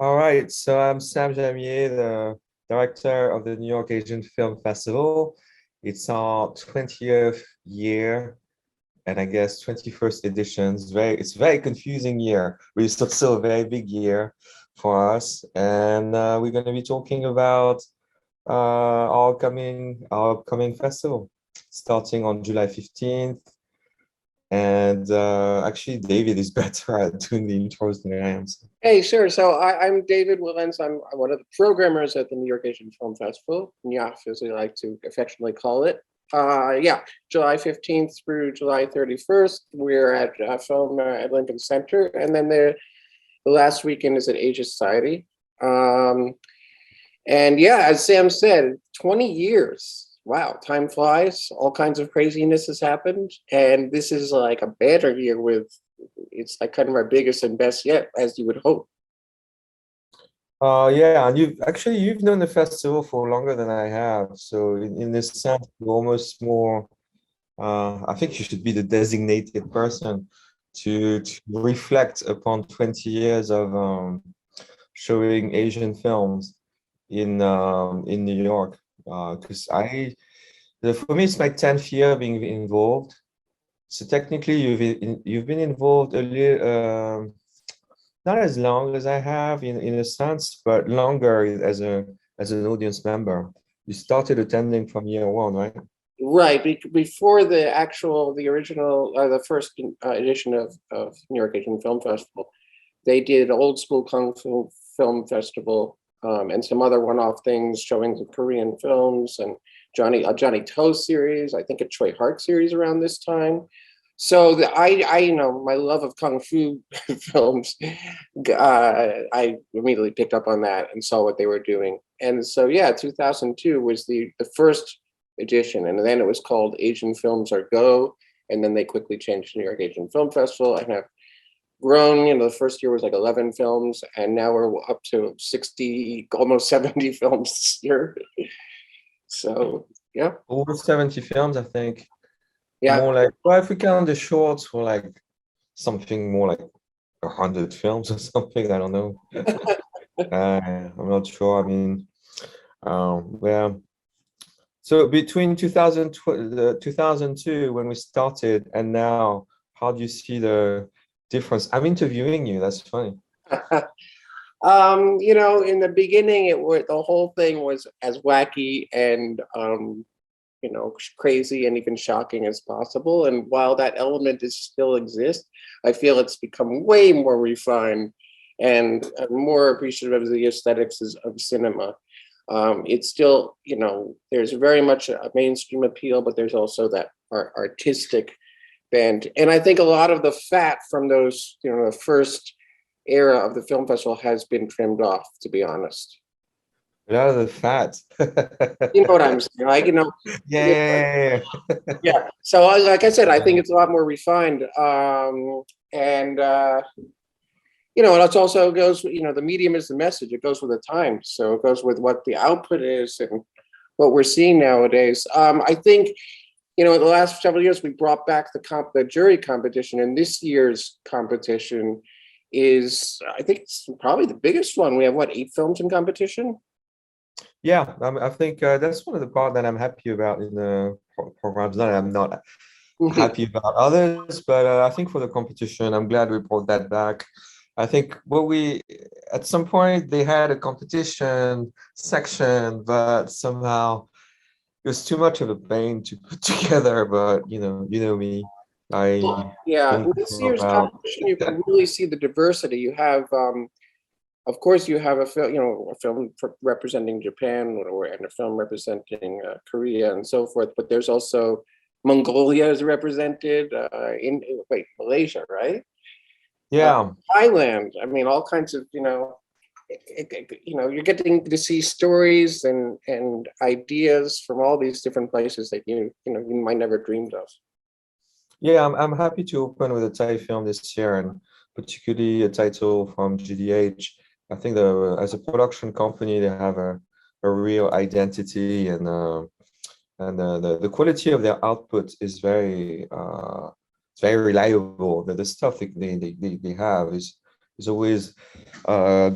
All right, so I'm Sam Jamier, the director of the New York Asian Film Festival. It's our 20th year and I guess 21st edition. It's a very confusing year, but it's still a very big year for us. And we're going to be talking about our upcoming festival starting on July 15th. And actually, David is better at doing the intros than I am. Hey, sure. I'm David Wilentz. I'm one of the programmers at the New York Asian Film Festival, NYAFF, as we like to affectionately call it. Yeah, July 15th through July 31st, we're at Film at Lincoln Center. And then the last weekend is at Asia Society. And yeah, as Sam said, 20 years. Wow, time flies. All kinds of craziness has happened. And this is like a banner year it's like kind of our biggest and best yet, as you would hope. Yeah, and you've known the festival for longer than I have. So in this sense, you're almost more I think you should be the designated person to reflect upon 20 years of showing Asian films in New York. Because for me it's my 10th year being involved. So technically you've been involved a little not as long as I have in a sense, but longer as an audience member. You started attending from year one, right? Right. Before the original, the first edition of New York Asian Film Festival, they did Old School Kung Fu Film Festival, and some other one-off things showing the Korean films and Johnny To series, I think a Choi Hart series around this time. So I my love of kung fu films, I immediately picked up on that and saw what they were doing. And so yeah, 2002 was the first edition, and then it was called Asian Films Are Go, and then they quickly changed to New York Asian Film Festival and have grown. The first year was like 11 films, and now we're up to 60, almost 70 films this year. So yeah, Over 70 films, I think. yeah. More like, well, if we count the shorts for like something more like 100 films or something, I don't know. I'm not sure. I mean, yeah. So between 2002 when we started and now, how do you see the difference? I'm interviewing you. That's funny. In the beginning, the whole thing was as wacky and crazy and even shocking as possible. And while that element is still exists, I feel it's become way more refined and more appreciative of the aesthetics of cinema. It's still, there's very much a mainstream appeal, but there's also that artistic bent. And I think a lot of the fat from those, the first era of the film festival has been trimmed off, to be honest. A lot of the fat. You know what I'm saying? Like, Yeah. yeah. So, like I said, I think it's a lot more refined. And it also goes, the medium is the message. It goes with the times. So it goes with what the output is and what we're seeing nowadays. I think, in the last several years, we brought back the jury competition, and this year's competition is, I think it's probably the biggest one. We have 8 films in competition? Yeah, I think that's one of the part that I'm happy about in the programs. Not that I'm not happy about others, but I think for the competition, I'm glad we brought that back. I think at some point they had a competition section, but somehow it was too much of a pain to put together. But you know me, I Yeah, don't this care year's about. competition, you can really see the diversity. You have, of course, you have a film representing Japan, and a film representing Korea and so forth. But there's also Mongolia is represented Malaysia, right? Yeah, Thailand. I mean, all kinds of, you're getting to see stories and ideas from all these different places that you might never dreamed of. yeah, I'm happy to open with a Thai film this year, and particularly a title from GDH. I think as a production company, they have a real identity, and the quality of their output is very it's very reliable. The stuff they have is always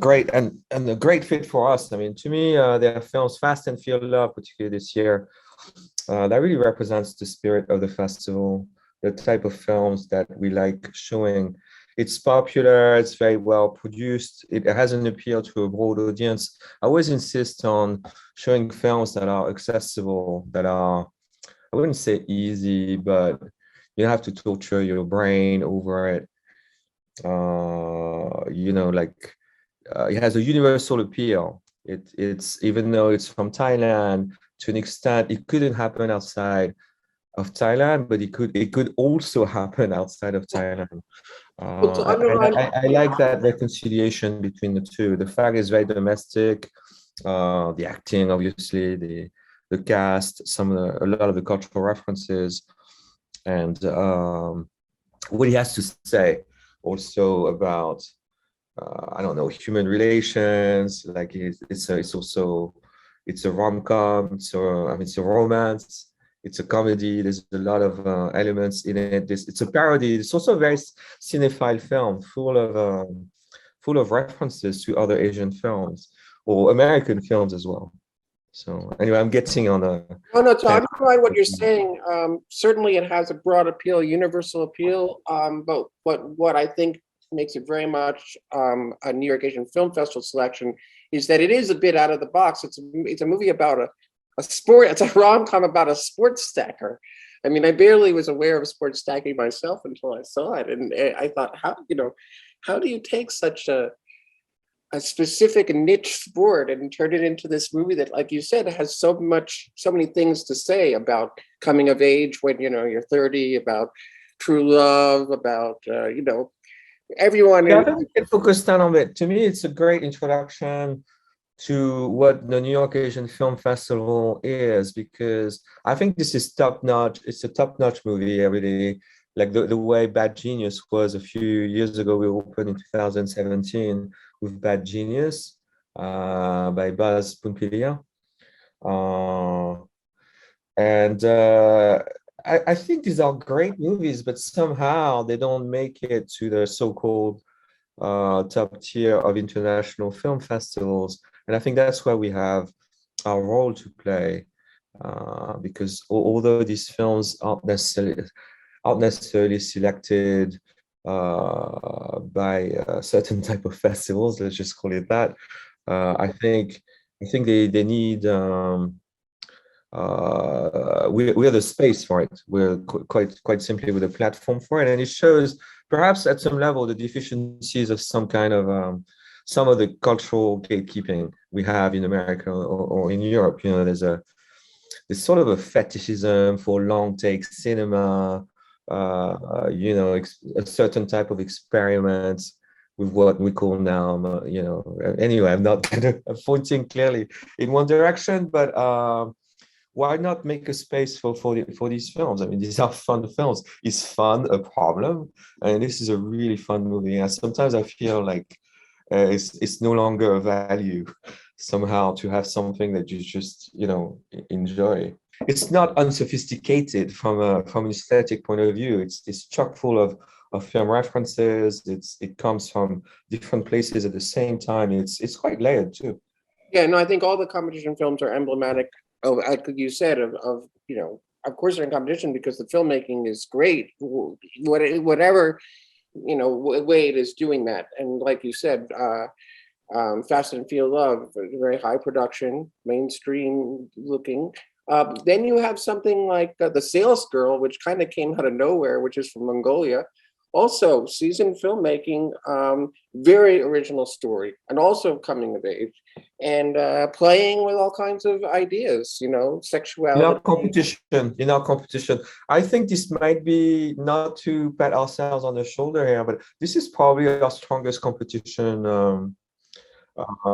great and a great fit for us. I mean, to me, their films Fast and Feel Love, particularly this year, that really represents the spirit of the festival, the type of films that we like showing. It's popular, it's very well produced, it has an appeal to a broad audience. I always insist on showing films that are accessible, that are, I wouldn't say easy, but you have to torture your brain over it. Like it has a universal appeal. It's even though it's from Thailand, to an extent, it couldn't happen outside of Thailand, but it could also happen outside of Thailand. Well, to underline, I like that reconciliation between the two. The fact is very domestic. The acting, obviously, the cast, a lot of the cultural references, and what he has to say also about I don't know, human relations. Like it's a rom-com. So I mean, it's a romance. It's a comedy. There's a lot of elements in it. It's a parody. It's also a very cinephile film, full of references to other Asian films or American films as well. So anyway, I'm getting on a. no, no, to underline what you're saying, certainly it has a broad appeal, universal appeal, but what I think makes it very much a New York Asian Film Festival selection is that it is a bit out of the box. It's a movie about a sport. It's a rom-com about a sports stacker. I mean, I barely was aware of sports stacking myself until I saw it, and I thought, how do you take such a specific niche sport and turn it into this movie that, like you said, has so many things to say about coming of age when you're 30, about true love, about everyone. Yeah, I think we can focus down on it. To me, it's a great introduction to what the New York Asian Film Festival is, because I think this is top notch. It's a top notch movie every day. Like the way Bad Genius was a few years ago. We opened in 2017 with Bad Genius by Buzz Punpilia. I think these are great movies, but somehow they don't make it to the so-called top tier of international film festivals. And I think that's where we have our role to play, because although these films aren't necessarily selected by a certain type of festivals, let's just call it that, I think they need. We're the space for it. We're quite simply with a platform for it, and it shows perhaps at some level the deficiencies of some of the cultural gatekeeping we have in America or in Europe. There's sort of a fetishism for long take cinema. A certain type of experiments with what we call now. Anyway, I'm pointing clearly in one direction, but. Why not make a space for these films? I mean, these are fun films. Is fun a problem? And this is a really fun movie. And sometimes I feel like it's no longer a value somehow to have something that you just enjoy. It's not unsophisticated from an aesthetic point of view. It's chock full of film references. It comes from different places at the same time. It's quite layered too. Yeah, no, I think all the competition films are emblematic of, like you said, of course they're in competition because the filmmaking is great, whatever way it is doing that. And like you said, Fast and Feel Love, very high production, mainstream looking. Then you have something like The Sales Girl, which kind of came out of nowhere, which is from Mongolia. Also seasoned filmmaking, very original story, and also coming of age, and playing with all kinds of ideas, sexuality. In our competition, I think this might be, not to pat ourselves on the shoulder here, but this is probably our strongest competition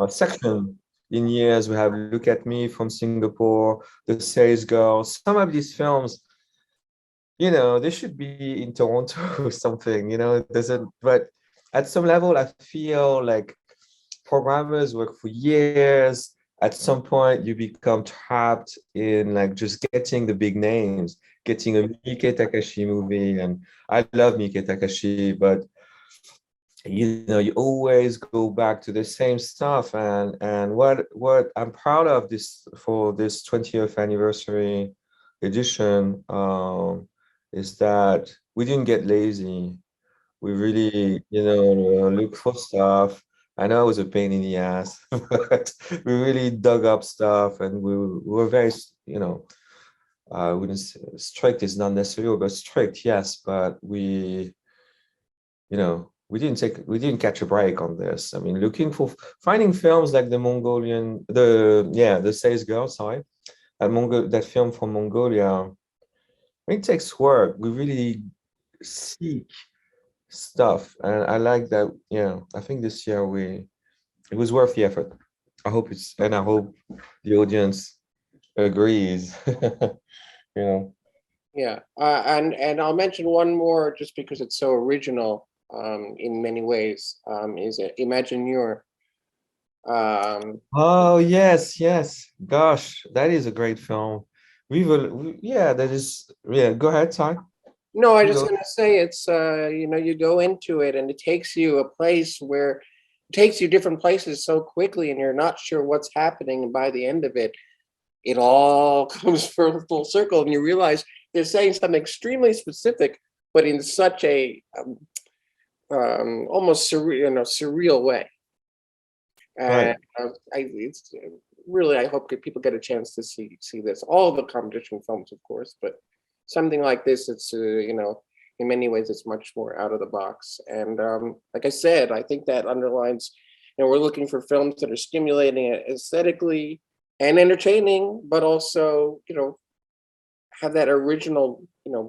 section in years. We have Look at Me from Singapore, The Sales Girl. Some of these films, they should be in Toronto or something, it doesn't, but at some level, I feel like programmers work for years. At some point, you become trapped in like just getting the big names, getting a Miike Takashi movie. And I love Miike Takashi, but you always go back to the same stuff. And what I'm proud of this for this 20th anniversary edition, is that we didn't get lazy. We really, look for stuff. I know it was a pain in the ass, but we really dug up stuff, and we were very, I wouldn't say strict is not necessarily, but strict, yes, but we didn't catch a break on this. I mean, finding films like the Says Girl, sorry, that film from Mongolia, it takes work. We really seek stuff, and I like that. Yeah, I think this year it was worth the effort. I hope the audience agrees. You know. Yeah, and I'll mention one more just because it's so original in many ways. Is Imagine um, Oh yes, yes. Gosh, that is a great film. Yeah, that is. Yeah, go ahead, Ty. No, I You just go. gonna say it's you go into it and it takes you a place where it takes you different places so quickly and you're not sure what's happening, and by the end of it, it all comes full circle and you realize they're saying something extremely specific, but in such a almost surreal way. Right. And it's really, I hope that people get a chance to see this. All the competition films, of course, but something like this, it's in many ways, it's much more out of the box. And like I said, I think that underlines, we're looking for films that are stimulating aesthetically and entertaining, but also, have that original,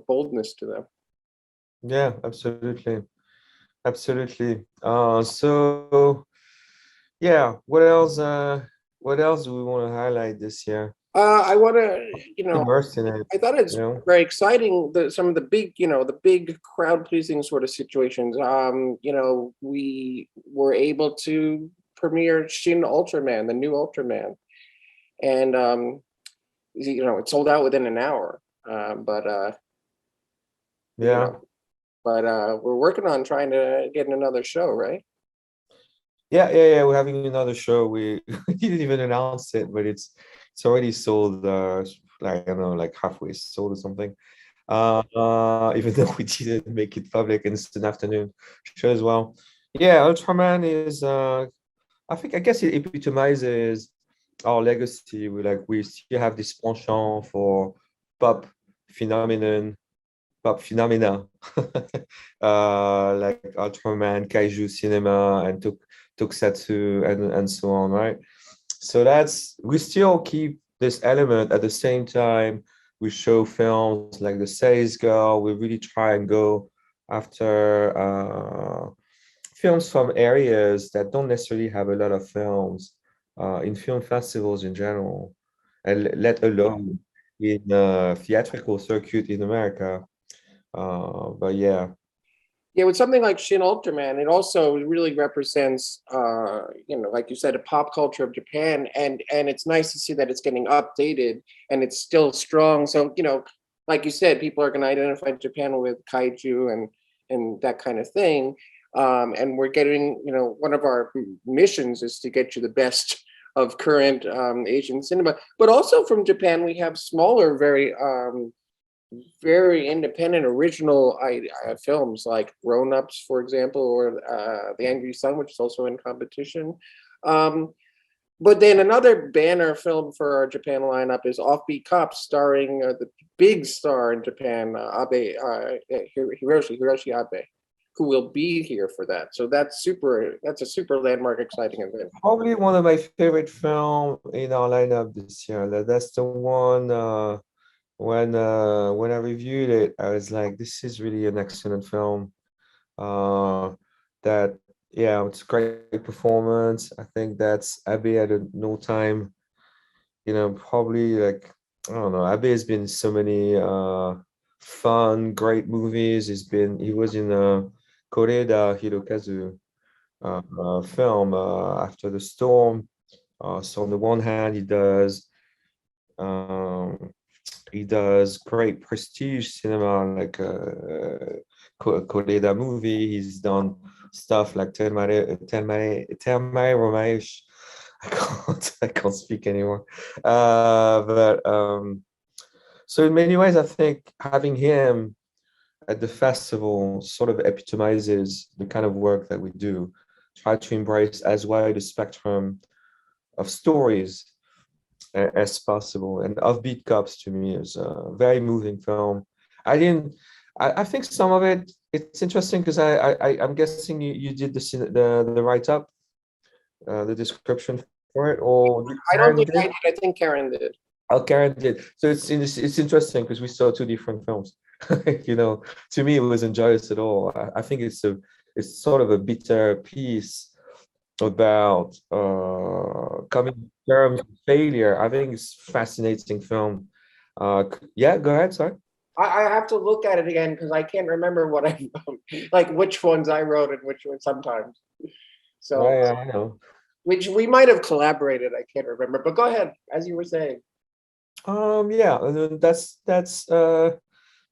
boldness to them. Yeah, absolutely. Absolutely. So yeah, what else do we want to highlight this year? I want to, Immersed in it, I thought it's you know? very exciting that some of the big, the big crowd pleasing sort of situations. We were able to premiere Shin Ultraman, the new Ultraman, and it sold out within an hour. But you Yeah. know, we're working on trying to get another show, right? Yeah. We're having another show. We didn't even announce it, but it's already sold, like I don't know, like halfway sold or something. Even though we didn't make it public, and it's an afternoon show as well. Yeah, Ultraman is I guess it epitomizes our legacy. We still have this penchant for pop phenomenon, pop phenomena, like Ultraman, Kaiju cinema, and Tokusatsu, and so on, right? So we still keep this element at the same time. We show films like The Says Girl. We really try and go after films from areas that don't necessarily have a lot of films in film festivals in general, and let alone in theatrical circuit in America. But yeah, Yeah, with something like Shin Ultraman, it also really represents, like you said, a pop culture of Japan, and it's nice to see that it's getting updated and it's still strong. So, like you said, people are going to identify Japan with kaiju and that kind of thing. And we're getting, one of our missions is to get you the best of current Asian cinema, but also from Japan, we have smaller, very independent, original films like Grown Ups, for example, or The Angry Sun, which is also in competition. But then another banner film for our Japan lineup is Offbeat Cops, starring the big star in Japan, Hiroshi Abe, who will be here for that. So that's a super landmark, exciting event. probably one of my favorite film in our lineup this year. That's the one. When I reviewed it, I was like, this is really an excellent film. Uh, that yeah, it's a great performance. I think that's Abe at no time. Probably like I don't know. Abe has been in so many fun, great movies. He was in Koreda Hirokazu film, After the Storm. So on the one hand, um, he does great prestige cinema like Koreda movie. He's done stuff like Termare Romaish. I can't speak anymore. But so in many ways, I think having him at the festival sort of epitomizes the kind of work that we do. Try to embrace as wide a spectrum of stories as possible. And Offbeat Cops to me is a very moving film. I didn't. I think some of it. It's interesting because I'm guessing you did the write up, the description for it, or I don't think I did? did. I think Karen did. Oh, Karen did. So it's interesting because we saw two different films. You know, to me it wasn't joyous at all. I think it's sort of a bitter piece about coming to terms with failure. I think it's a fascinating film. Yeah, go ahead, sorry. I have to look at it again because I can't remember what I wrote, like which ones I wrote and which ones sometimes. So, Yeah, I know. which we might have collaborated. I can't remember. But go ahead, as you were saying. Yeah, that's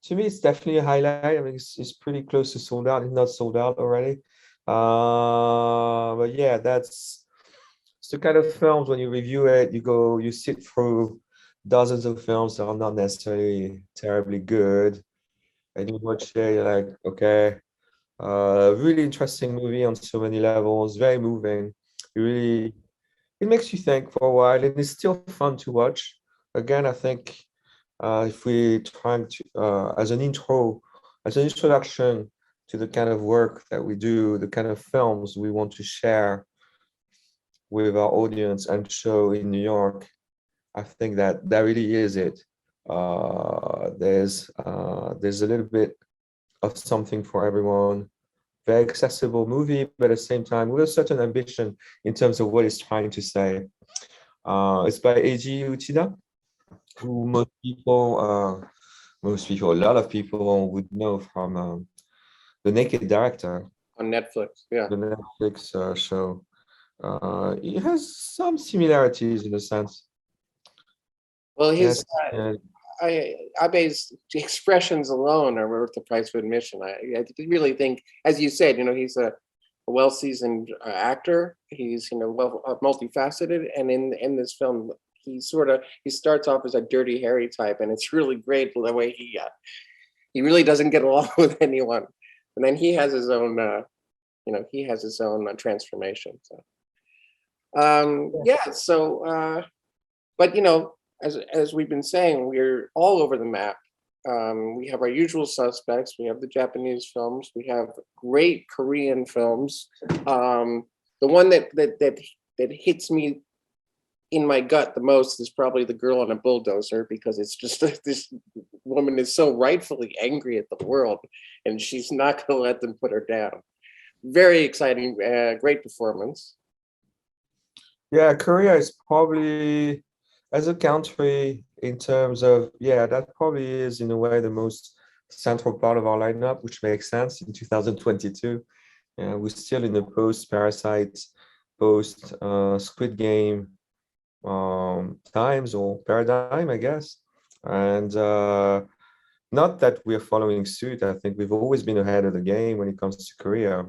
to me it's definitely a highlight. I mean, it's pretty close to sold out, if not sold out already. But yeah, that's it's the kind of films when you review it, you sit through dozens of films that are not necessarily terribly good, and you watch it, you're like, okay, really interesting movie on so many levels, very moving. Really, it makes you think for a while, and it's still fun to watch. Again, I think if we trying to as an intro, as an introduction to the kind of work that we do, the kind of films we want to share with our audience and show in New York, I think that that really is it. There's a little bit of something for everyone. Very accessible movie, but at the same time with a certain ambition in terms of what it's trying to say. It's by Eiji Uchida, who a lot of people would know from The Naked Director, On Netflix, yeah. the Netflix show. It has some similarities in a sense. Well, Yes, his Abe's expressions alone are worth the price of admission. I really think, as you said, he's a well-seasoned actor. He's well multifaceted, and in this film, he starts off as a Dirty Harry type, and it's really great the way he really doesn't get along with anyone, and then he has his own transformation. So yeah, so but as we've been saying, we're all over the map. We have our usual suspects. We have the Japanese films. We have great Korean films. The one that hits me in my gut the most is probably The Girl on a Bulldozer, because it's just this woman is so rightfully angry at the world, and she's not going to let them put her down. Very exciting, great performance. yeah, Korea is probably, as a country, in terms of, yeah, that probably is in a way the most central part of our lineup, which makes sense in 2022. We're still in the post-Parasite, post-Squid Game times or paradigm, I guess. And not that we're following suit. I think we've always been ahead of the game when it comes to Korea.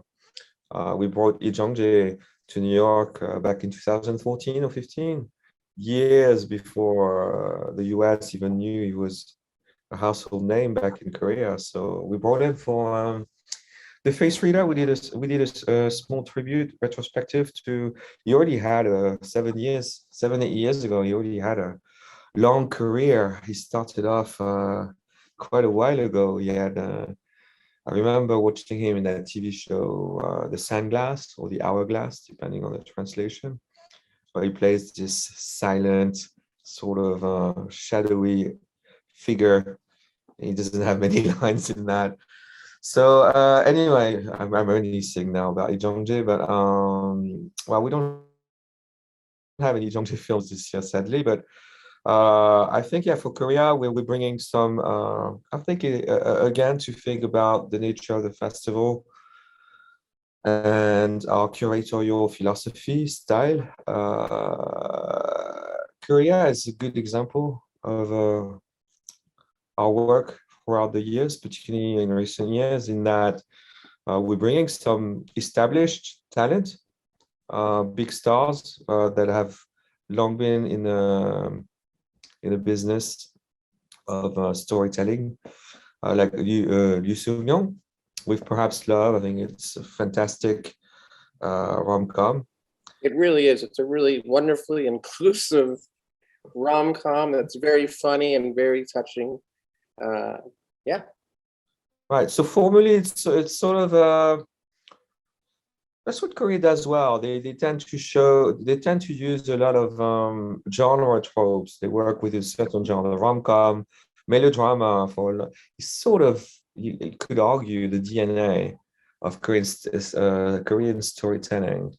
We brought Lee Jong-jae to New York back in 2014 or 15, years before the US even knew he was a household name back in Korea. So we brought him for the Face Reader. We did a small tribute retrospective to. He already had 7, 8 years ago. He already had a long career. He started off quite a while ago. He had. I remember watching him in that TV show, The Sandglass or The Hourglass, depending on the translation, where he plays this silent, sort of shadowy figure. He doesn't have many lines in that. So anyway, I'm reminiscing now about Lee Jong-jae, but well, we don't have any Lee Jong-jae films this year, sadly. But I think, yeah, for Korea, we're bringing some. I think again to think about the nature of the festival and our curatorial philosophy style. Korea is a good example of our work throughout the years, particularly in recent years, in that We're bringing some established talent, big stars that have long been in the business of storytelling, like Liu Soo-myung with Perhaps Love. I think it's a fantastic rom-com. It really is. It's a really wonderfully inclusive rom-com that's very funny and very touching. Yeah. Right. So formally, it's sort of that's what Korea does well. They tend to use a lot of genre tropes. They work with a certain genre, rom-com, melodrama it's sort of, you could argue, the DNA of Korean storytelling.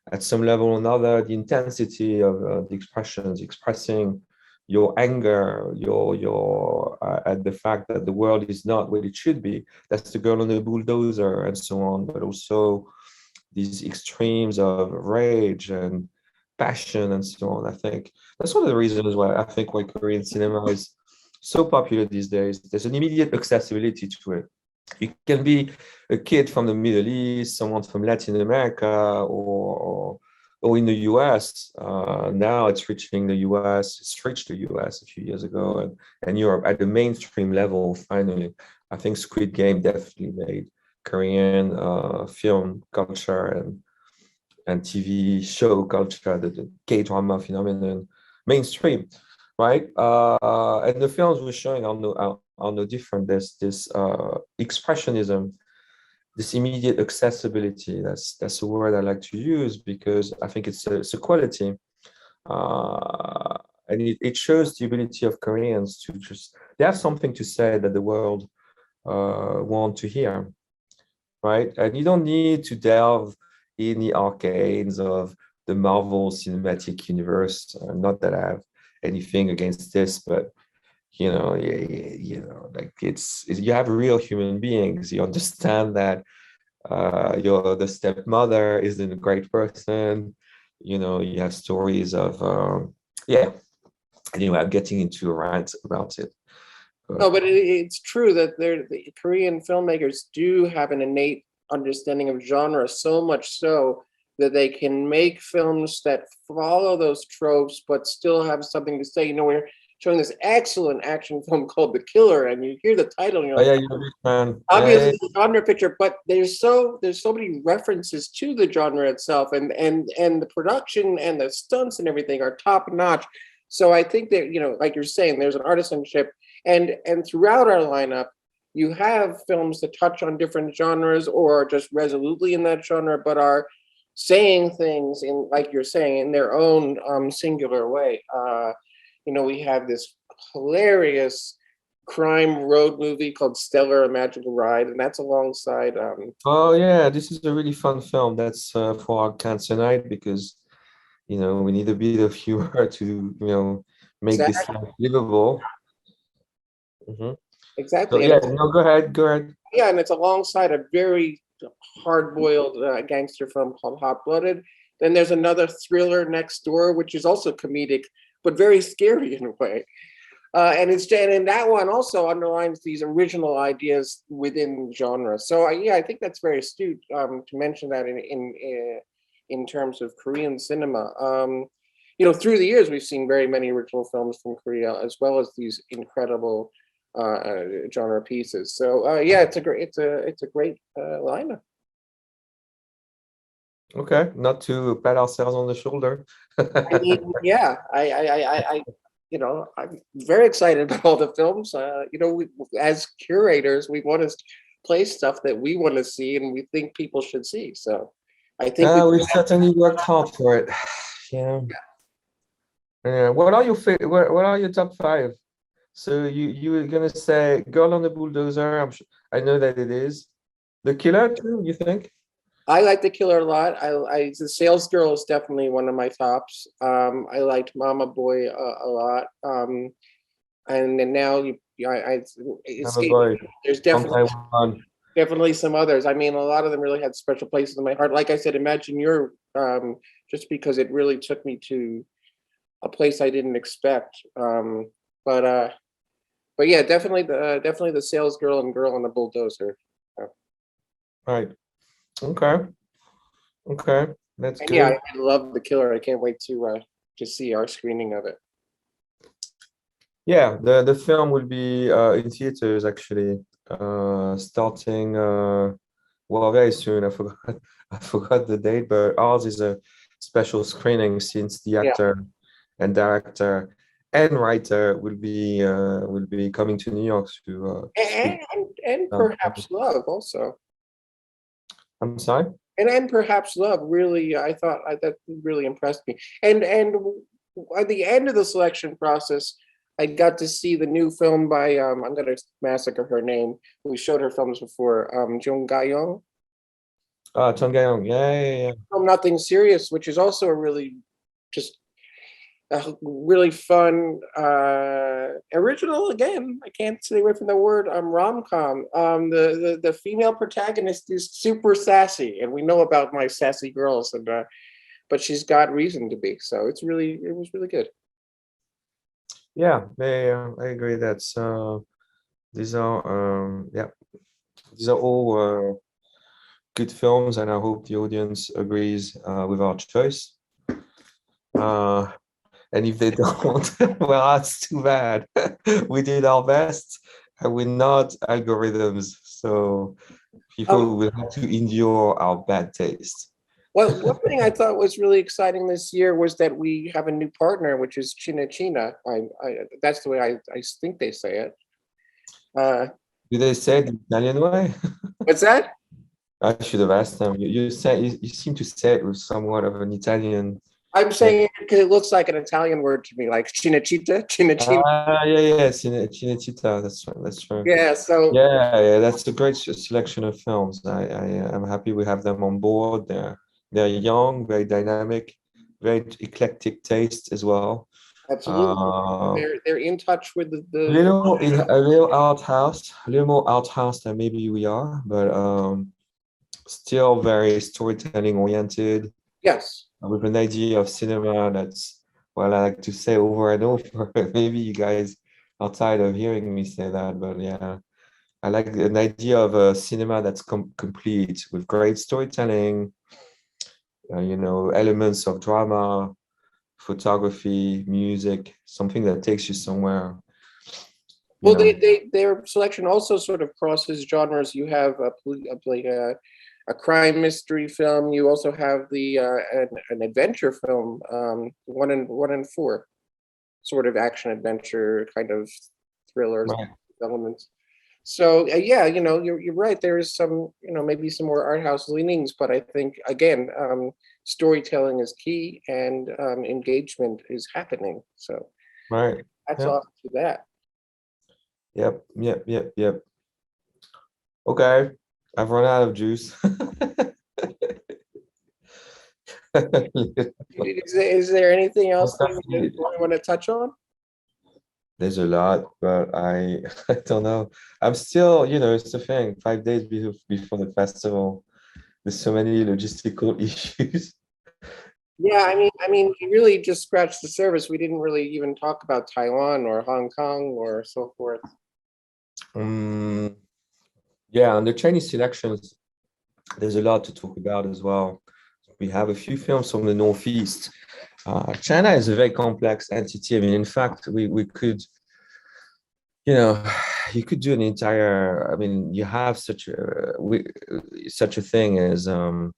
At some level or another, the intensity of the expressions, expressing your anger, your at the fact that the world is not what it should be. That's The Girl on the Bulldozer and so on, but also these extremes of rage and passion and so on. I think that's one of the reasons why Korean cinema is so popular these days. There's an immediate accessibility to it. You can be a kid from the Middle East, someone from Latin America, or in the US. Now it's reaching the US. It's reached the US a few years ago, and Europe at the mainstream level. Finally, I think Squid Game definitely made Korean film culture and TV show culture, the K-drama phenomenon, mainstream, right? And the films we're showing are no different. There's this expressionism, this immediate accessibility. That's a word I like to use because I think it's a quality. And it shows the ability of Koreans to they have something to say that the world want to hear, right? And you don't need to delve in the arcades of the Marvel Cinematic Universe. Not that I have anything against this, but like you have real human beings. You understand that the stepmother isn't a great person. You have stories of yeah. Anyway, I'm getting into a rant about it. No, but it's true that the Korean filmmakers do have an innate understanding of genre, so much so that they can make films that follow those tropes but still have something to say. We're showing this excellent action film called The Killer, and you hear the title, and you're like, yeah, you're a big fan. obviously it's a genre picture, but there's so many references to the genre itself, and the production and the stunts and everything are top notch. So I think that, like you're saying, there's an artisanship, and throughout our lineup, you have films that touch on different genres or just resolutely in that genre, but are saying things in, like you're saying, in their own singular way. We have this hilarious crime road movie called Stellar: A Magical Ride, and that's alongside. Oh yeah, this is a really fun film. That's for our cancer night because we need a bit of humor to make this life livable. Mm-hmm. Exactly. So yeah, no, go ahead. Yeah, and it's alongside a very hard-boiled gangster film called Hot Blooded. Then there's another thriller next door, which is also comedic, but very scary in a way. And that one also underlines these original ideas within genre. So I think that's very astute to mention that in terms of Korean cinema. Through the years, we've seen very many original films from Korea, as well as these incredible genre pieces. So it's a great lineup. Okay, not to pat ourselves on the shoulder. I mean, yeah, I'm very excited about all the films. As curators, we want to play stuff that we want to see and we think people should see. So I think we've certainly worked hard for it. Yeah. What are your top five? So you were gonna say Girl on the Bulldozer. I know that it is. The Killer too, you think? I like The Killer a lot. The Sales Girl is definitely one of my tops. I liked Mama Boy a lot. And then now there's definitely some others. I mean, a lot of them really had special places in my heart. Like I said, Imagine You're just because it really took me to a place I didn't expect. But yeah, definitely the Sales Girl and Girl on the Bulldozer. Right. Okay. Okay. That's And yeah, good. I love The Killer. I can't wait to see our screening of it. Yeah, the film will be in theaters actually, starting well very soon. I forgot I forgot the date, but ours is a special screening since the Yeah, actor and director and writer will be coming to New York to speak. and Um, perhaps Love also. I'm sorry. And perhaps Love really, I thought that really impressed me. And at the end of the selection process, I got to see the new film by I'm gonna massacre her name. We showed her films before. Jung Ga-young. Chong Ga-young. Yeah, yeah, yeah. Film Nothing Serious, which is also a really just a really fun original. Again, I can't stay away from the word rom-com. The female protagonist is super sassy, and we know about my sassy girls, and but she's got reason to be. So it was really good. Yeah, yeah, I agree. That's these are yeah, these are all good films, and I hope the audience agrees with our choice. Uh, and if they don't, well, that's too bad. We did our best, and we're not algorithms, so Um, people will have to endure our bad taste. well, one thing I thought was really exciting this year was that we have a new partner, which is China China. That's the way I think they say it. Uh, Do they say it the Italian way? what's that? I should have asked them. You seem to say it with somewhat of an Italian. I'm Yeah. saying it because it looks like an Italian word to me, like Cinecittà, Cinecina. Yeah, yeah, Cinecittà. That's right. That's true. Yeah, so Yeah, yeah, that's a great selection of films. I'm happy we have them on board. They're young, very dynamic, very eclectic taste as well. absolutely. Uh, They're in touch with a little art house, a little more art house than maybe we are, but still very storytelling oriented, yes, with an idea of cinema that's, well, I like to say over and over. Maybe you guys are tired of hearing me say that, but yeah, I like an idea of a cinema that's complete with great storytelling, elements of drama, photography, music, something that takes you somewhere, you well, know. their selection also sort of crosses genres. You have like a crime mystery film. You also have an adventure film, one and four, sort of action adventure kind of thrillers Right. elements. So yeah, you're right. There is some, maybe some more art house leanings, but I think again, storytelling is key and engagement is happening. So Right. that's Yep. off to that. Yep. Yep. Yep. Yep. Okay. I've run out of juice. Is there anything else that you want to touch on? There's a lot, but I don't know. I'm still, it's the thing, 5 days before the festival. There's so many logistical issues. Yeah, I mean, we really just scratched the surface. We didn't really even talk about Taiwan or Hong Kong or so forth. Um, yeah, and the Chinese selections, there's a lot to talk about as well. We have a few films from the Northeast. China is a very complex entity. I mean, in fact, we could, you know, you could do an entire, I mean, you have such a thing as a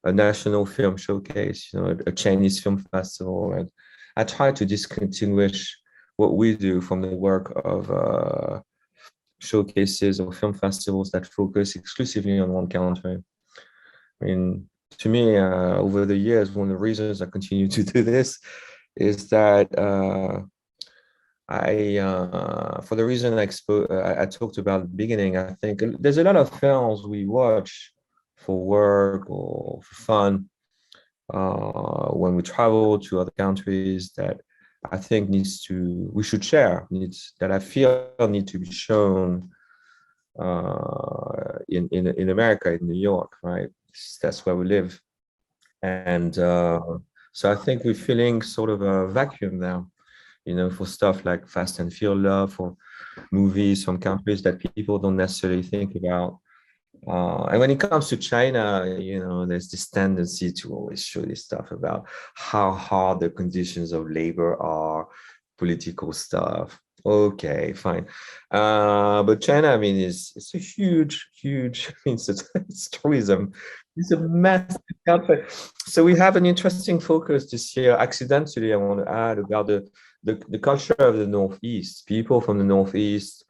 national film showcase, a Chinese film festival. And I try to distinguish what we do from the work of showcases or film festivals that focus exclusively on one country. I mean, to me, over the years, one of the reasons I continue to do this is that for the reason I talked about at the beginning, I think there's a lot of films we watch for work or for fun when we travel to other countries that I think we should share, that I feel need to be shown in America, in New York, right? That's where we live. And so I think we're feeling sort of a vacuum now, for stuff like Fast and Furious Love, for movies from countries that people don't necessarily think about. And when it comes to China, there's this tendency to always show this stuff about how hard the conditions of labor are, political stuff. Okay, fine. But China, I mean, it's a huge, I mean, it's tourism. It's a massive country. So we have an interesting focus this year. Accidentally, I want to add about the culture of the Northeast. People from the Northeast,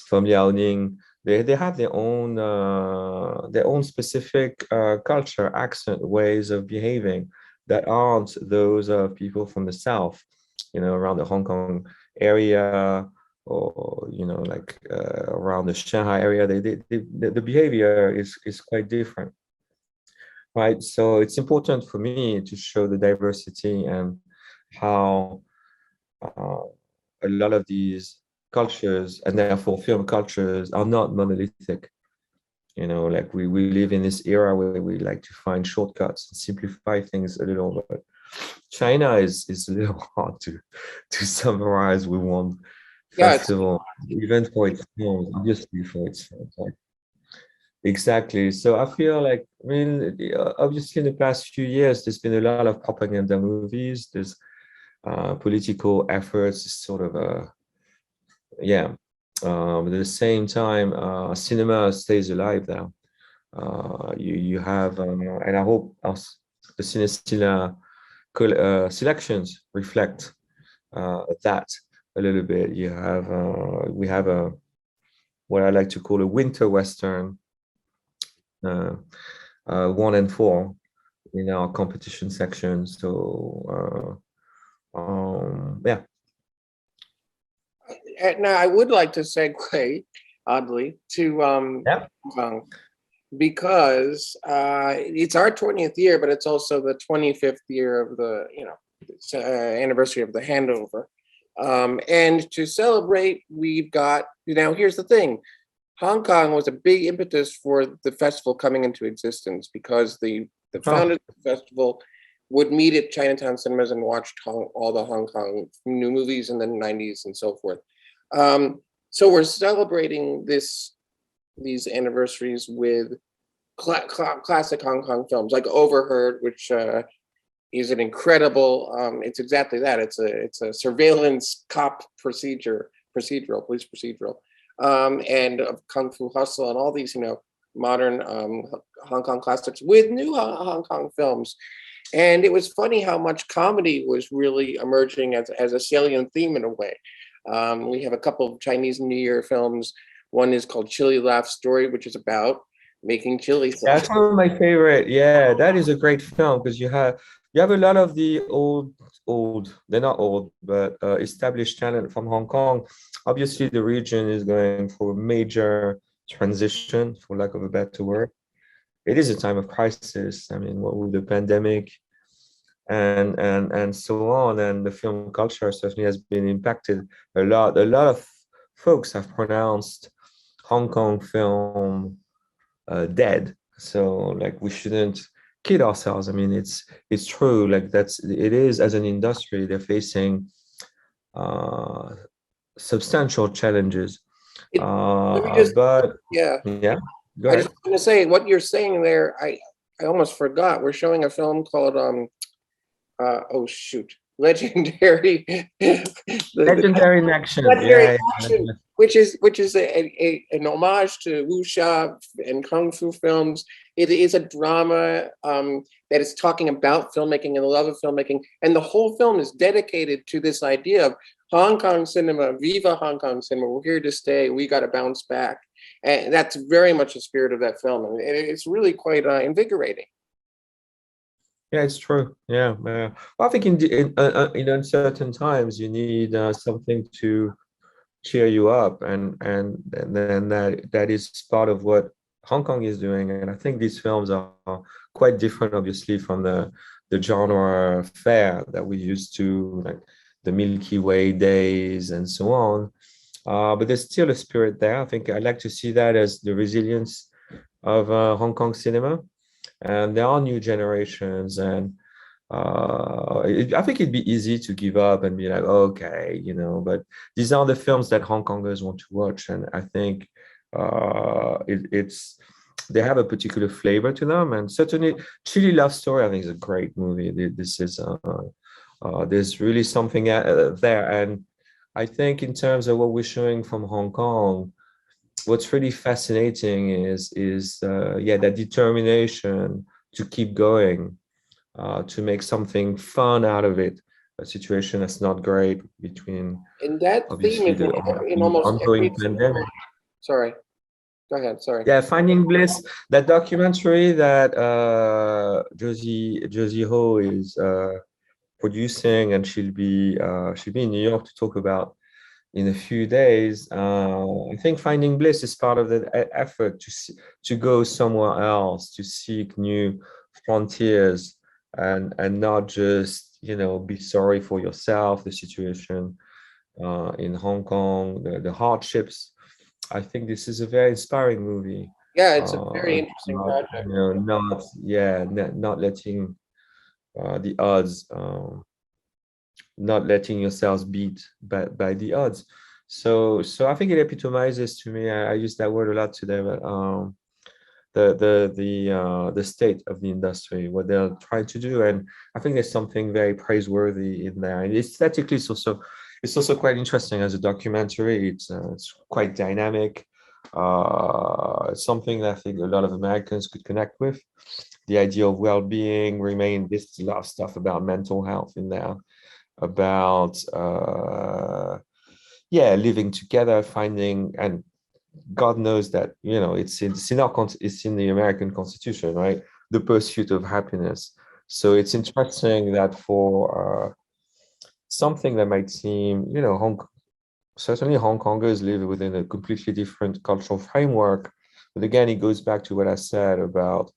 from Liaoning, they have their own specific culture, accent, ways of behaving that aren't those of people from the South, around the Hong Kong area, or like around the Shanghai area. The behavior is quite different, right? So it's important for me to show the diversity and how a lot of these cultures, and therefore film cultures, are not monolithic. Like we live in this era where we like to find shortcuts and simplify things a little, but China is a little hard to summarize with one Yeah, festival, even for its films, obviously for its films. Like, exactly. So I feel like, I mean, obviously in the past few years, there's been a lot of propaganda movies. There's political efforts, sort of yeah. But at the same time, cinema stays alive now. You have, and I hope the Cinecina selections reflect that a little bit. We have what I like to call a winter western, 1 and 4 in our competition section. So yeah. now I would like to segue, oddly, to Yeah. Hong Kong, because it's our 20th year, but it's also the 25th year of the anniversary of the handover. And to celebrate, we've got, here's the thing. Hong Kong was a big impetus for the festival coming into existence, because the founders of the festival would meet at Chinatown cinemas and watch all the Hong Kong new movies in the 90s and so forth. So we're celebrating these anniversaries with classic Hong Kong films like Overheard, which is an incredible. It's exactly that. It's a surveillance cop police procedural, and of Kung Fu Hustle and all these modern Hong Kong classics with new Hong Kong films. And it was funny how much comedy was really emerging as a salient theme in a way. We have a couple of Chinese New Year films. One is called Chili Laugh Story, which is about making chili sauce. That's one of my favorite. Yeah, that is a great film because you have a lot of the old, they're not old, but established talent from Hong Kong. Obviously, the region is going for a major transition, for lack of a better word. It is a time of crisis. I mean, what with the pandemic and so on, and the film culture certainly has been impacted a lot. A lot of folks have pronounced Hong Kong film dead. So like we shouldn't kid ourselves. I mean, it's true. Like it is, as an industry, they're facing substantial challenges. But yeah, go I ahead. just want to say what you're saying there. I almost forgot. We're showing a film called oh shoot, Legendary. Legendary in Action. Legendary Action, which is an homage to wuxia and kung fu films. It is a drama that is talking about filmmaking and the love of filmmaking, and the whole film is dedicated to this idea of Hong Kong cinema, viva Hong Kong cinema. We're here to stay. We got to bounce back, and that's very much the spirit of that film, and it's really quite invigorating. Yeah, it's true. Yeah, well, I think in uncertain times you need something to cheer you up, and then that is part of what Hong Kong is doing. And I think these films are quite different, obviously, from the genre fare that we used to, like the Milky Way days and so on. But there's still a spirit there. I think I like to see that as the resilience of Hong Kong cinema. And there are new generations, and I think it'd be easy to give up and be like, okay, but these are the films that Hong Kongers want to watch, and I think it's they have a particular flavor to them. And certainly, Chili Love Story, I think, is a great movie. This is there's really something there, and I think in terms of what we're showing from Hong Kong, what's really fascinating is yeah, that determination to keep going, to make something fun out of it. A situation that's not great between And that theme obviously is in the almost every ongoing pandemic. sorry, go ahead, sorry. Yeah, Finding Bliss, that documentary that Josie Ho is producing, and she'll be in New York to talk about in a few days. I think Finding Bliss is part of the effort to go somewhere else, to seek new frontiers, and not just, you know, be sorry for yourself, the situation in Hong Kong, the hardships. I think this is a very inspiring movie. Yeah, it's a very interesting Not, project. you know, not yeah, not letting the odds. Not letting yourselves beat by the odds. So I think it epitomizes to me. I use that word a lot today, but the state of the industry, what they're trying to do, and I think there's something very praiseworthy in there. And aesthetically, it's also quite interesting as a documentary. It's quite dynamic. It's something that I think a lot of Americans could connect with. The idea of well-being, remain. There's a lot of stuff about mental health in there, about yeah, living together, finding, and God knows that, you know, it's in the American Constitution, right? The pursuit of happiness. So it's interesting that for something that might seem, you know, certainly Hong Kongers live within a completely different cultural framework. But again, it goes back to what I said about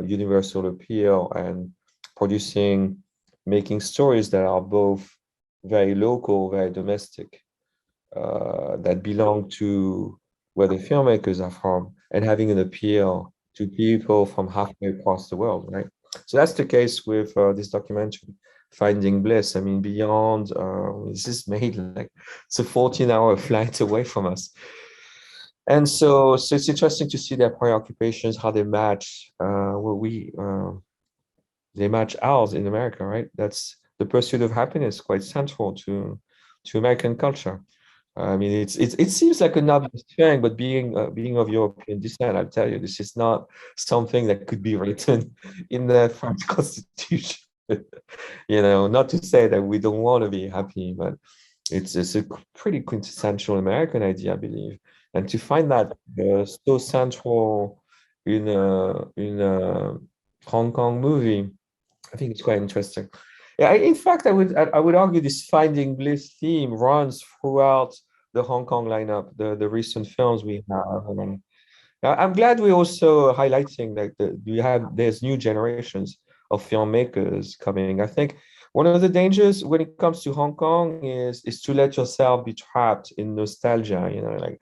universal appeal and producing, making stories that are both very local, very domestic, that belong to where the filmmakers are from, and having an appeal to people from halfway across the world, right? So that's the case with this documentary, Finding Bliss. I mean, beyond, this is made like it's a 14-hour flight away from us. And so it's interesting to see their preoccupations, how they match what they match ours in America, right? That's the pursuit of happiness, quite central to American culture. I mean, it seems like an obvious thing, but being of European descent, I'll tell you, this is not something that could be written in the French Constitution. You know, not to say that we don't want to be happy, but it's a pretty quintessential American idea, I believe. And to find that so central in a Hong Kong movie, I think it's quite interesting. Yeah, in fact, I would argue this Finding Bliss theme runs throughout the Hong Kong lineup, the recent films we have. And I'm glad we're also highlighting that there's new generations of filmmakers coming. I think one of the dangers when it comes to Hong Kong is to let yourself be trapped in nostalgia, you know, like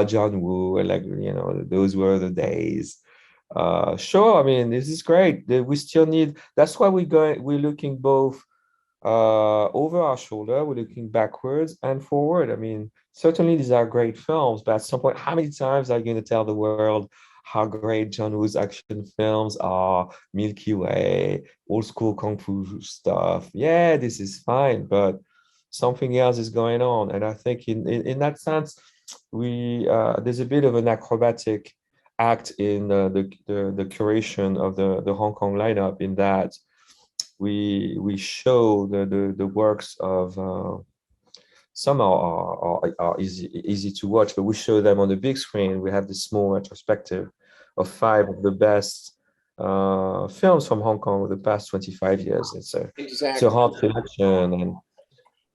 John Woo, and like, you know, those were the days. Sure, I mean, this is great. We still need, that's why we're looking both over our shoulder, we're looking backwards and forward. I mean, certainly these are great films, but at some point, how many times are you going to tell the world how great John Woo's action films are, Milky Way, old school kung fu stuff? Yeah, this is fine, but something else is going on. And I think in that sense, there's a bit of an acrobatic act in the curation of the Hong Kong lineup, in that we show the works of some are easy to watch, but we show them on the big screen. We have this small retrospective of 5 of the best films from Hong Kong over the past 25 years. It's a Exactly. hard selection, and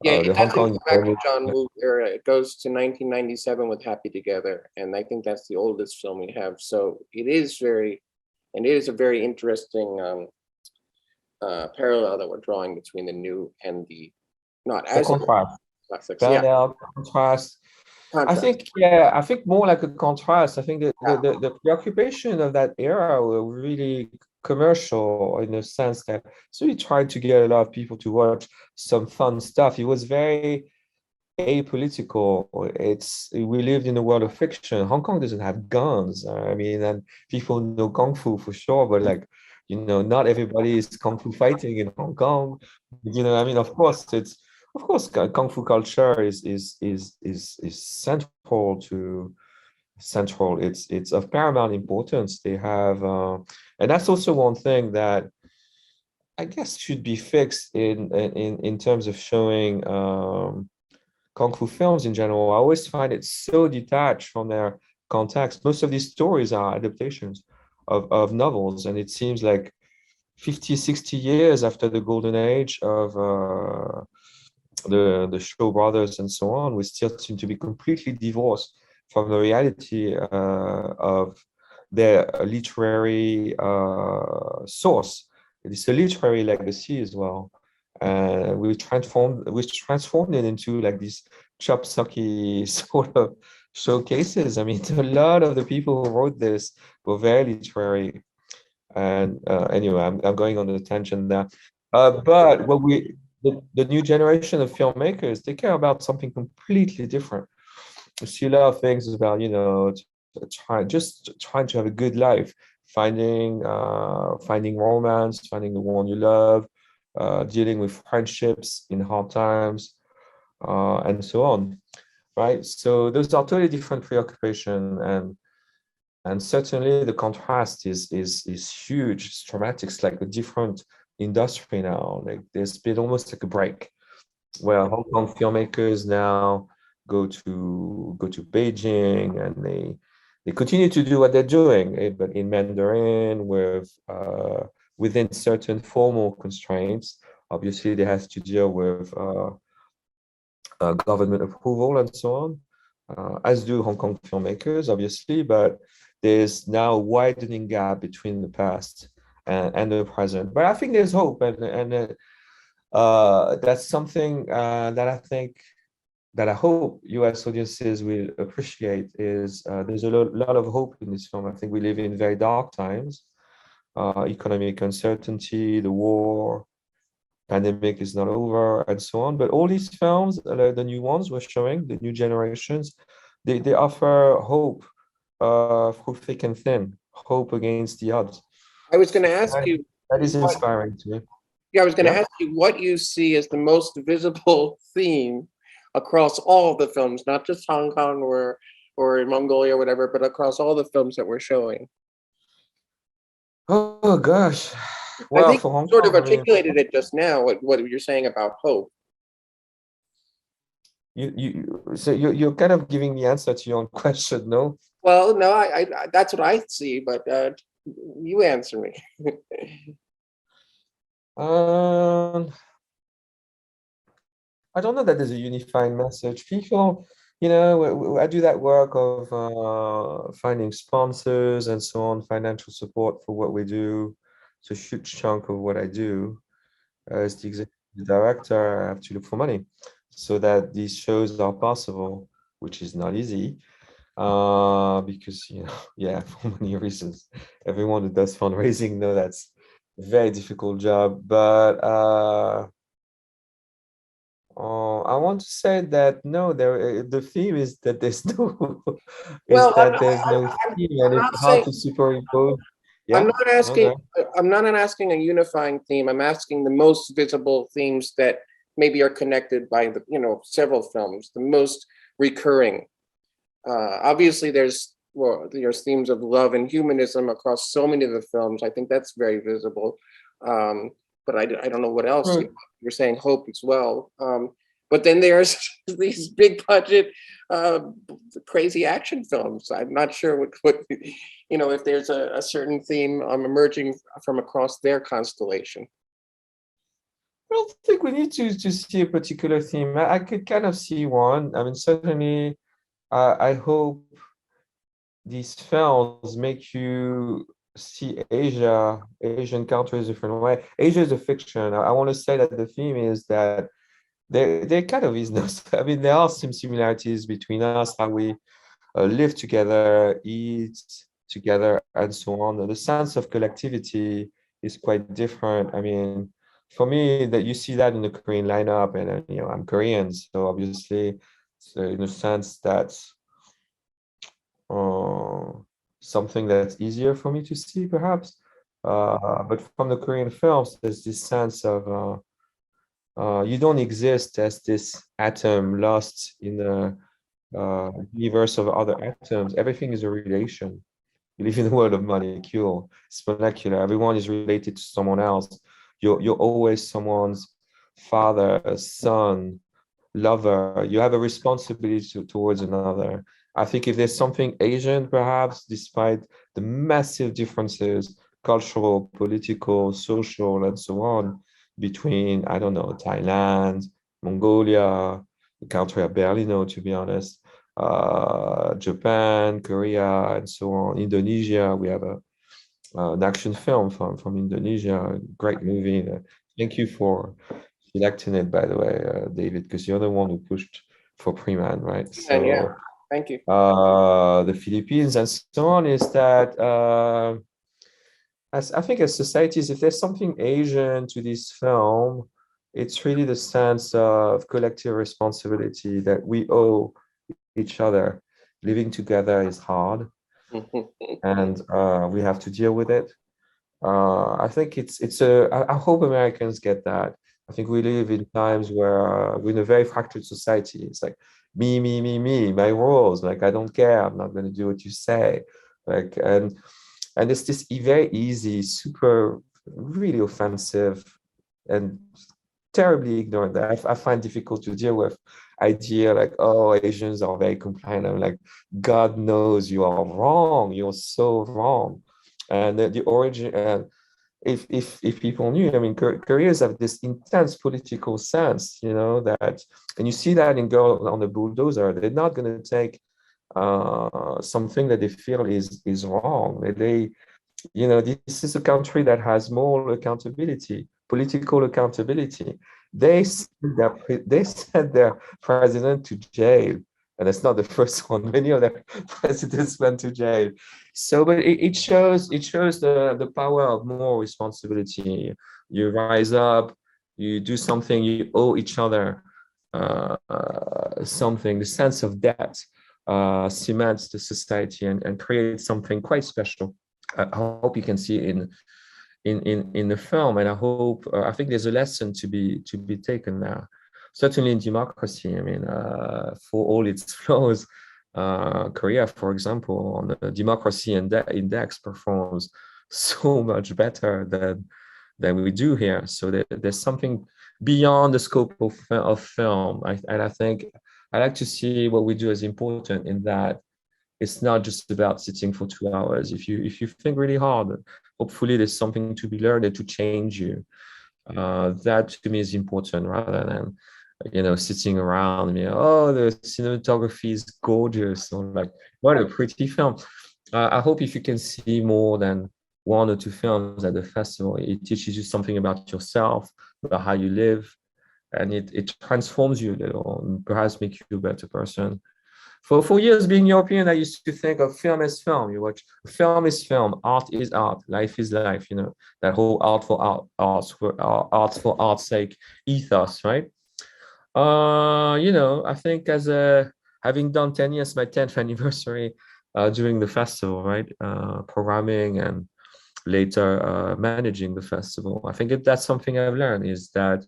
Yeah, it the Hong doesn't Kong go back to John Woo era. It goes to 1997 with Happy Together, and I think that's the oldest film we have. So it is a very interesting parallel that we're drawing between the new and the not as old contrast, classics. Yeah, parallel, contrast. contrast. I think more like a contrast. I think the preoccupation of that era were really commercial, in the sense that, so he tried to get a lot of people to watch some fun stuff. It was very apolitical. We lived in a world of fiction. Hong Kong doesn't have guns. I mean, and people know kung fu for sure, but like, not everybody is kung fu fighting in Hong Kong. I mean, of course, kung fu culture is central. It's of paramount importance. They have, and that's also one thing that I guess should be fixed in terms of showing kung fu films in general. I always find it so detached from their context. Most of these stories are adaptations of novels, and it seems like 50, 60 years after the golden age of the Shaw brothers and so on, we still seem to be completely divorced from the reality of their literary source. It's a literary legacy as well. We transformed it into like these chop-sucky sort of showcases. I mean, a lot of the people who wrote this were very literary. And anyway, I'm going on a tangent there. But the new generation of filmmakers, they care about something completely different. You see a lot of things about, trying to have a good life, finding romance, finding the one you love, dealing with friendships in hard times, and so on. Right. So those are totally different preoccupation, and certainly the contrast is huge. It's dramatic. It's like a different industry now. Like there's been almost like a break where Hong Kong filmmakers now go to Beijing, and they continue to do what they're doing, but in Mandarin within certain formal constraints. Obviously, they have to deal with government approval and so on, as do Hong Kong filmmakers, obviously. But there's now a widening gap between the past and the present. But I think there's hope, and that's something that I hope US audiences will appreciate. Is there's a lot of hope in this film. I think we live in very dark times, economic uncertainty, the war, pandemic is not over, and so on. But all these films, the new ones we're showing, the new generations, they offer hope through thick and thin, hope against the odds. I was going to ask you. That is inspiring to me. Yeah, I was going to ask you what you see as the most visible theme across all the films, not just Hong Kong or in Mongolia or whatever, but across all the films that we're showing. Oh gosh. Well, I think you sort of articulated it just now, what you're saying about hope. So you're kind of giving the answer to your own question, no? Well, no, I that's what I see, but you answer me. I don't know that there's a unifying message. People, I do that work of finding sponsors and so on, financial support for what we do. It's a huge chunk of what I do. As the executive director, I have to look for money so that these shows are possible, which is not easy. Because, for many reasons, everyone who does fundraising know that's a very difficult job. But I want to say that no, the theme is that there's no Well, there's no theme, and it's hard to superimpose. Yeah, I'm not asking. Okay. I'm not asking a unifying theme. I'm asking the most visible themes that maybe are connected by several films. The most recurring. Obviously, there's themes of love and humanism across so many of the films. I think that's very visible. But I don't know what else. You're saying hope as well. But then there's these big budget, crazy action films. I'm not sure what if there's a certain theme emerging from across their constellation. I don't think we need to see a particular theme. I could kind of see one. I mean, certainly, I hope these films make you see Asian countries a different way. Asia is a fiction. I want to say that the theme is that there kind of is no. I mean, there are some similarities between us, how we live together, eat together, and so on. The sense of collectivity is quite different. I mean, for me, that you see that in the Korean lineup, and you know, I'm Korean, so obviously, so in a sense that's uh, something that's easier for me to see, perhaps. But from the Korean films, there's this sense of you don't exist as this atom lost in the universe of other atoms. Everything is a relation. You live in the world of molecule. It's molecular. Everyone is related to someone else. You're always someone's father, son, lover. You have a responsibility towards another. I think if there's something Asian, perhaps, despite the massive differences, cultural, political, social, and so on, between, I don't know, Thailand, Mongolia, the country I barely know, to be honest, Japan, Korea, and so on, Indonesia, we have an action film from Indonesia, great movie. Thank you for selecting it, by the way, David, because you're the one who pushed for Preman, right? And yeah, So thank you. the Philippines and so on is that as I think as societies, if there's something Asian to this film, it's really the sense of collective responsibility that we owe each other. Living together is hard, and we have to deal with it. I think it's a. I hope Americans get that. I think we live in times where we're in a very fractured society. It's like me, my rules. Like I don't care. I'm not going to do what you say. Like and it's this very easy, super, really offensive, and terribly ignorant that I find difficult to deal with. Idea like, oh, Asians are very compliant. I'm like, God knows you are wrong. You're so wrong. And the origin, if people knew, I mean, Koreans have this intense political sense, you know, that, and you see that in Girl on the Bulldozer. They're not going to take something that they feel is wrong. They, you know, this is a country that has more accountability, political accountability. They sent their president to jail, and it's not the first one. Many of their presidents went to jail. So, but it shows the power of more responsibility. You rise up, you do something, you owe each other something. The sense of debt cements the society and creates something quite special. I hope you can see it in the film, and I hope I think there's a lesson to be taken there. Certainly in democracy, I mean, for all its flaws, Korea, for example, on the democracy index performs so much better than we do here. So there's something beyond the scope of film, and I think I like to see what we do as important in that it's not just about sitting for 2 hours. If you think really hard, hopefully there's something to be learned to change you. That to me is important rather than sitting around and oh, the cinematography is gorgeous, or like what a pretty film. I hope if you can see more than one or two films at the festival, it teaches you something about yourself, about how you live, and it transforms you a little and perhaps make you a better person. For years being European, I used to think of film as film. You watch film is film, art is art, life is life, that whole art for art's sake ethos, right? I think as having done 10 years, my 10th anniversary during the festival, right? Programming and later managing the festival. I think that's something I've learned is that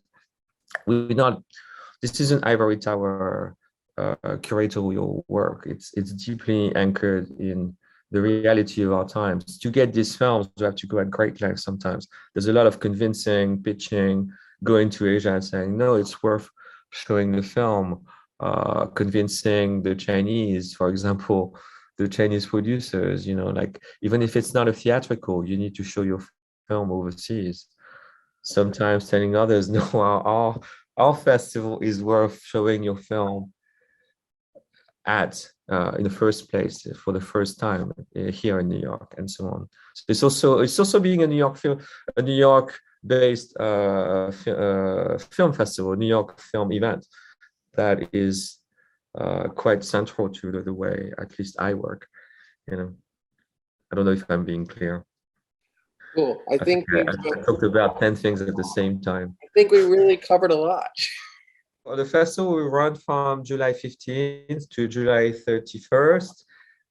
this isn't ivory tower curatorial work. It's deeply anchored in the reality of our times. To get these films, we have to go at great lengths sometimes. There's a lot of convincing, pitching, going to Asia and saying, no, it's worth showing the film, convincing the Chinese, for example, the Chinese producers, like even if it's not a theatrical, you need to show your film overseas. Sometimes telling others, no, our festival is worth showing your film at in the first place for the first time here in New York and so on. So it's also being a New York based film festival, New York film event that is quite central to the way at least I work. I don't know if I'm being clear. Cool. I I think think we've, I talked about 10 things at the same time. I think we really covered a lot. Well, the festival will run from July 15th to July 31st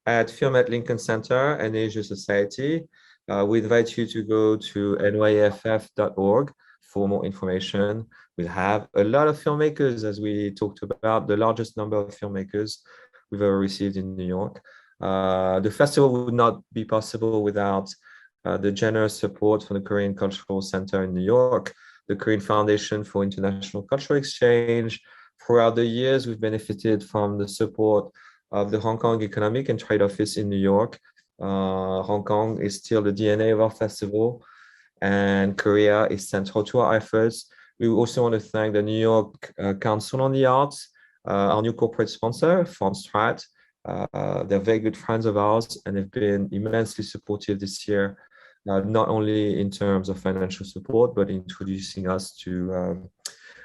at Film at Lincoln Center and Asia Society. We invite you to go to NYAFF.org for more information. We'll have a lot of filmmakers, as we talked about, the largest number of filmmakers we've ever received in New York. The festival would not be possible without the generous support from the Korean Cultural Center in New York, the Korean Foundation for International Cultural Exchange. Throughout the years, we've benefited from the support of the Hong Kong Economic and Trade Office in New York. Hong Kong is still the DNA of our festival, and Korea is central to our efforts. We also want to thank the New York Council on the Arts, our new corporate sponsor, Strat. They're very good friends of ours, and they've been immensely supportive this year, not only in terms of financial support, but introducing us to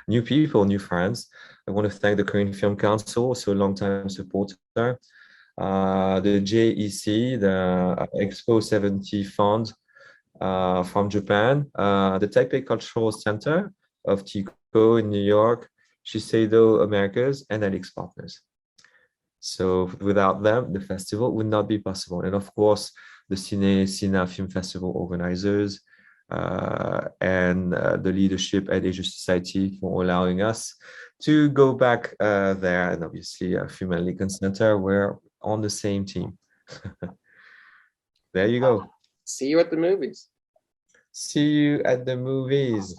new people, new friends. I want to thank the Korean Film Council, also a long-time supporter. The JEC, the Expo 70 Fund from Japan, the Taipei Cultural Center of TICO in New York, Shiseido Americas, and Alix Partners. So without them, the festival would not be possible. And of course, the Cine Film Festival organizers and the leadership at Asia Society for allowing us to go back there. And obviously, Film at Lincoln Center, we're on the same team. There you go. See you at the movies. See you at the movies.